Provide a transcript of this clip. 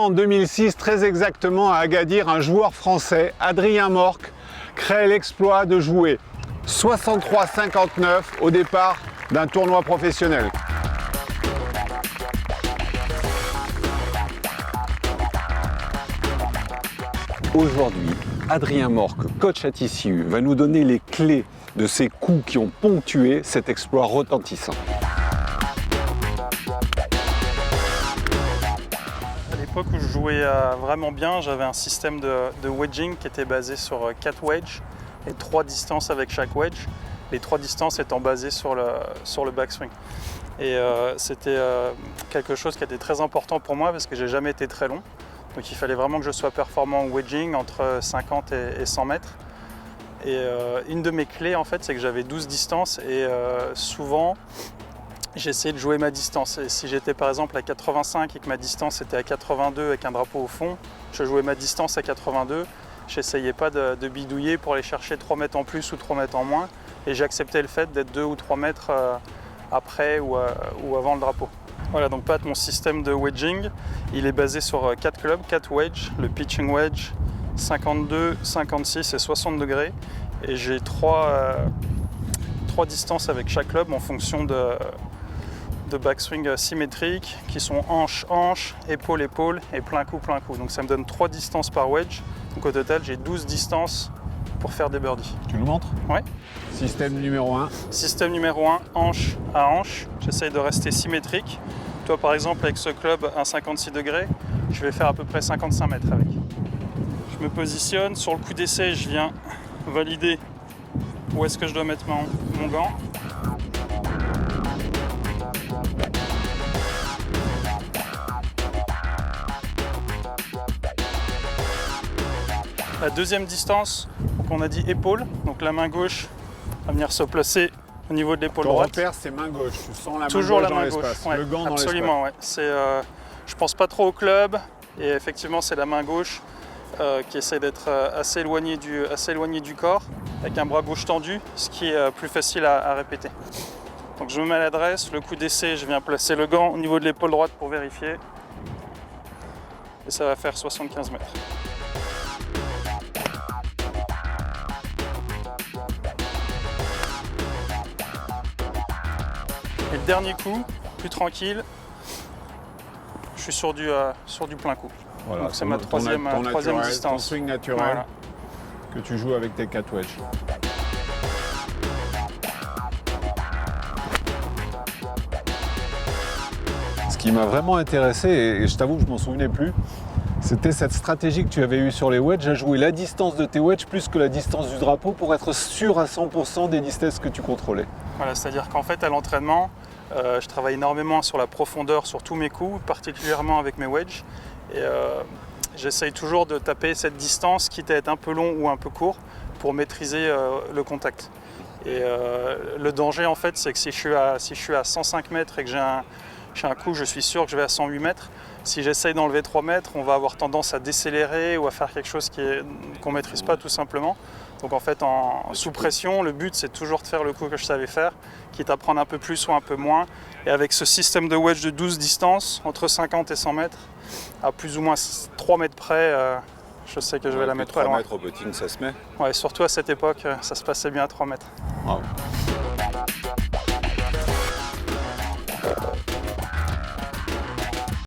En 2006, très exactement à Agadir, un joueur français, Adrien Morck, crée l'exploit de jouer 63,59 au départ d'un tournoi professionnel. Aujourd'hui, Adrien Morck, coach à TCU, va nous donner les clés de ces coups qui ont ponctué cet exploit retentissant. À l'époque où je jouais vraiment bien, j'avais un système de wedging qui était basé sur 4 wedges et 3 distances avec chaque wedge, les 3 distances étant basées sur le backswing. Et c'était quelque chose qui était très important pour moi parce que j'ai jamais été très long. Donc il fallait vraiment que je sois performant au wedging entre 50 et 100 mètres. Et une de mes clés en fait, c'est que j'avais 12 distances et souvent j'essayais de jouer ma distance. Et si j'étais par exemple à 85 et que ma distance était à 82 avec un drapeau au fond, je jouais ma distance à 82. J'essayais pas de bidouiller pour aller chercher 3 mètres en plus ou 3 mètres en moins. Et j'acceptais le fait d'être 2 ou 3 mètres après ou avant le drapeau. Voilà, donc Pat, mon système de wedging, il est basé sur 4 clubs, 4 wedges, le pitching wedge, 52, 56 et 60 degrés. Et j'ai 3 distances avec chaque club en fonction de backswing symétrique qui sont hanche-hanche, épaule-épaule et plein coup. Donc ça me donne 3 distances par wedge. Donc au total, j'ai 12 distances pour faire des birdies. Tu nous montres? Ouais. Système numéro 1. Système numéro 1, hanche à hanche. J'essaye de rester symétrique. Toi, par exemple, avec ce club à 56 degrés, je vais faire à peu près 55 mètres avec. Je me positionne. Sur le coup d'essai, je viens valider où est-ce que je dois mettre mon gant. La deuxième distance, donc on a dit épaule, donc la main gauche va venir se placer au niveau de l'épaule droite. Ton repère, c'est main gauche. Tu sens la main Toujours gauche la dans main gauche, l'espace. ouais, Le gant dans l'espace. absolument, ouais. Je pense pas trop au club et effectivement c'est la main gauche qui essaie d'être assez éloignée du corps avec un bras gauche tendu, ce qui est plus facile à répéter. Donc je me mets à l'adresse, le coup d'essai, je viens placer le gant au niveau de l'épaule droite pour vérifier et ça va faire 75 mètres. Et le dernier coup, plus tranquille, je suis sur du plein coup. Voilà, donc c'est ma troisième distance. Ton swing naturel, voilà, que tu joues avec tes 4 wedges. Ce qui m'a vraiment intéressé, et je t'avoue que je m'en souvenais plus, c'était cette stratégie que tu avais eue sur les wedges, à jouer la distance de tes wedges plus que la distance du drapeau pour être sûr à 100% des distances que tu contrôlais. Voilà, c'est-à-dire qu'en fait à l'entraînement, je travaille énormément sur la profondeur sur tous mes coups, particulièrement avec mes wedges. Et j'essaye toujours de taper cette distance, quitte à être un peu long ou un peu court, pour maîtriser le contact. Et le danger en fait, c'est que si je suis à 105 mètres et que j'ai un coup, je suis sûr que je vais à 108 mètres. Si j'essaye d'enlever 3 mètres, on va avoir tendance à décélérer ou à faire quelque chose qu'on ne maîtrise pas tout simplement. Donc en fait, sous pression, le but c'est toujours de faire le coup que je savais faire, quitte à prendre un peu plus ou un peu moins. Et avec ce système de wedge de 12 distances, entre 50 et 100 mètres, à plus ou moins 3 mètres près, je sais que je vais la mettre pas loin. 3 mètres au putting, ça se met. Ouais, surtout à cette époque, ça se passait bien à 3 mètres. Wow.